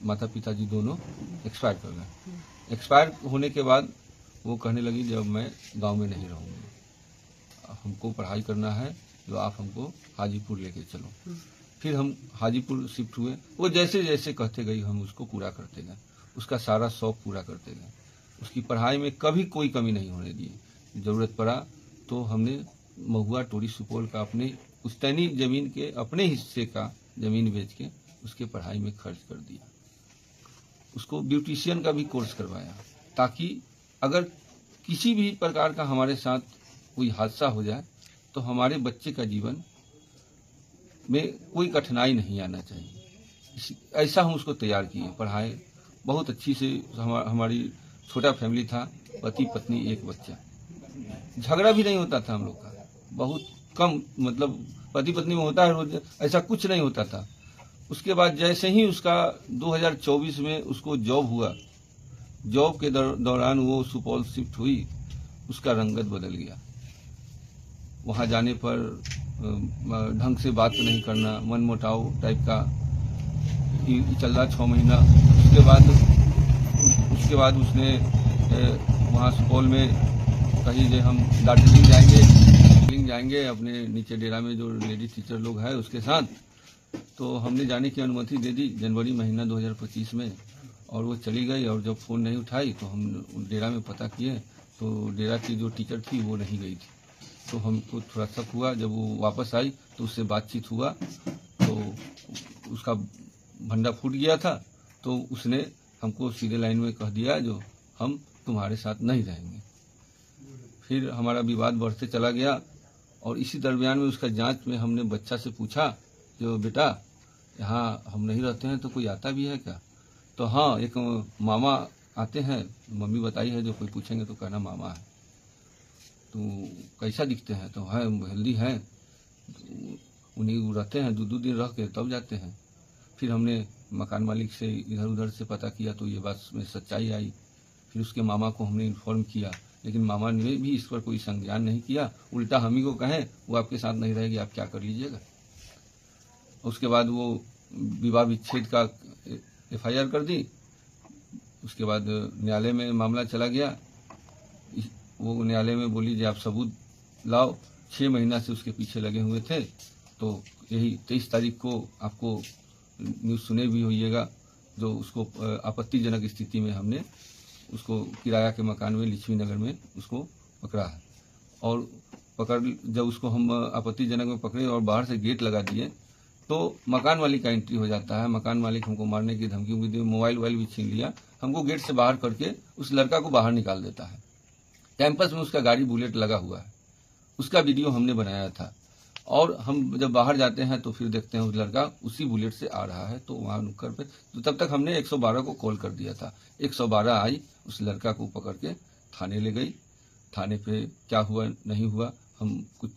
माता पिता जी दोनों एक्सपायर कर गए। एक्सपायर होने के बाद वो कहने लगी जब मैं गांव में नहीं रहूँगी, हमको पढ़ाई करना है, जो आप हमको हाजीपुर लेके चलो। फिर हम हाजीपुर शिफ्ट हुए। वो जैसे जैसे कहते गई हम उसको पूरा करते गए, उसका सारा शौक पूरा करते गए। उसकी पढ़ाई में कभी कोई कमी नहीं होने दी। ज़रूरत पड़ा तो हमने महुआ टोरी सुपौल का अपने पुश्तैनी जमीन के अपने हिस्से का जमीन बेच के उसके पढ़ाई में खर्च कर दिया। उसको ब्यूटिशियन का भी कोर्स करवाया, ताकि अगर किसी भी प्रकार का हमारे साथ कोई हादसा हो जाए तो हमारे बच्चे का जीवन में कोई कठिनाई नहीं आना चाहिए। ऐसा हम उसको तैयार किए, पढ़ाए बहुत अच्छी से। हमारी छोटा फैमिली था, पति पत्नी एक बच्चा, झगड़ा भी नहीं होता था हम लोग का, बहुत कम, मतलब पति पत्नी में होता है रोज, ऐसा कुछ नहीं होता था। उसके बाद जैसे ही उसका 2024 में उसको जॉब हुआ, जॉब के दौरान वो सुपौल शिफ्ट हुई, उसका रंगत बदल गया। वहाँ जाने पर ढंग से बात नहीं करना, मनमुटाव टाइप का चल रहा 6 महीना। उसके बाद उसने वहाँ सुपौल में कही जे हम दार्जिलिंग जाएंगे अपने नीचे डेरा में जो लेडी टीचर लोग हैं उसके साथ। तो हमने जाने की अनुमति दे दी जनवरी महीना 2025 में, और वो चली गई। और जब फ़ोन नहीं उठाई तो हम डेरा में पता किए तो डेरा की जो टीचर थी वो नहीं गई थी। तो हमको थोड़ा शक हुआ। जब वो वापस आई तो उससे बातचीत हुआ तो उसका भंडा फूट गया था। तो उसने हमको सीधे लाइन में कह दिया जो हम तुम्हारे साथ नहीं रहेंगे। फिर हमारा विवाद बढ़ते चला गया। और इसी दरमियान में उसका जांच में हमने बच्चा से पूछा जो बेटा यहाँ हम नहीं रहते हैं तो कोई आता भी है क्या? तो हाँ, एक मामा आते हैं, मम्मी बताई है, जो कोई पूछेंगे तो कहना मामा है। तो कैसा दिखते हैं? तो है हेल्दी हैं, उन्हीं रहते हैं, 2 दिन रह के तब जाते हैं। फिर हमने मकान मालिक से इधर उधर से पता किया तो ये बात में सच्चाई आई। फिर उसके मामा को हमने इन्फॉर्म किया, लेकिन मामा ने भी इस पर कोई संज्ञान नहीं किया। उल्टा हम ही को कहें वो आपके साथ नहीं रहेगी, आप क्या कर लीजिएगा। उसके बाद वो विवाह विच्छेद का FIR कर दी। उसके बाद न्यायालय में मामला चला गया। वो न्यायालय में बोली जी आप सबूत लाओ। 6 महीना से उसके पीछे लगे हुए थे। तो यही 23 तारीख को आपको न्यूज़ सुने भी होइएगा, जो उसको आपत्तिजनक स्थिति में हमने उसको किराया के मकान में लक्ष्मी नगर में उसको पकड़ा है। और जब उसको हम आपत्तिजनक में पकड़े और बाहर से गेट लगा दिए तो मकान मालिक का एंट्री हो जाता है। मकान मालिक हमको मारने की धमकी भी दी, मोबाइल भी छीन लिया। हमको गेट से बाहर करके उस लड़का को बाहर निकाल देता है। कैंपस में उसका गाड़ी बुलेट लगा हुआ है, उसका वीडियो हमने बनाया था। और हम जब बाहर जाते हैं तो फिर देखते हैं उस लड़का उसी बुलेट से आ रहा है। तो वहाँ नुक्कड़ पे, तो तब तक हमने 112 को कॉल कर दिया था। 112 आई, उस लड़का को पकड़ के थाने ले गई। थाने पे क्या हुआ नहीं हुआ, हम कुछ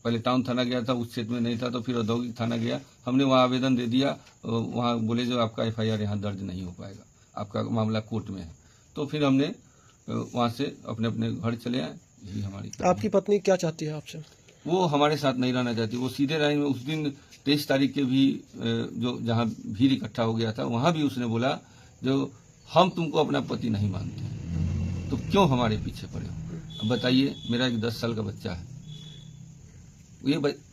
पहले टाउन थाना गया था, उस क्षेत्र में नहीं था, तो फिर औद्योगिक थाना गया। हमने वहाँ आवेदन दे दिया। वहाँ बोले जो आपका FIR यहाँ दर्ज नहीं हो पाएगा, आपका मामला कोर्ट में है। तो फिर हमने वहाँ से अपने अपने घर चले आए। यही हमारी। आपकी पत्नी क्या चाहती है आपसे? वो हमारे साथ नहीं रहना चाहती। वो सीधे लाइन में उस दिन 23 तारीख के भी जो जहाँ भीड़ इकट्ठा हो गया था वहाँ भी उसने बोला जो हम तुमको अपना पति नहीं मानते तो क्यों हमारे पीछे पड़े हो। अब बताइए, मेरा एक 10 साल का बच्चा है,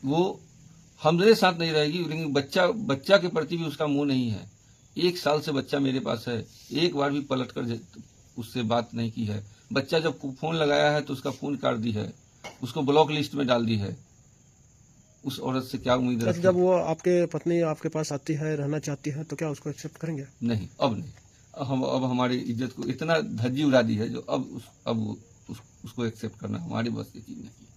वो हमारे साथ नहीं रहेगी, लेकिन बच्चा के प्रति भी उसका मुंह नहीं है। 1 साल से बच्चा मेरे पास है, एक बार भी पलट कर उससे बात नहीं की है। बच्चा जब फोन लगाया है तो उसका फोन काट दी है, उसको ब्लॉक लिस्ट में डाल दी है। उस औरत से क्या उम्मीद रखें? जब वो आपके पत्नी आपके पास आती है, रहना चाहती है, तो क्या उसको एक्सेप्ट करेंगे? नहीं, अब नहीं। अब हमारी इज्जत को इतना धज्जी उड़ा दी है जो अब उसको एक्सेप्ट करना हमारे बस की चीज नहीं है।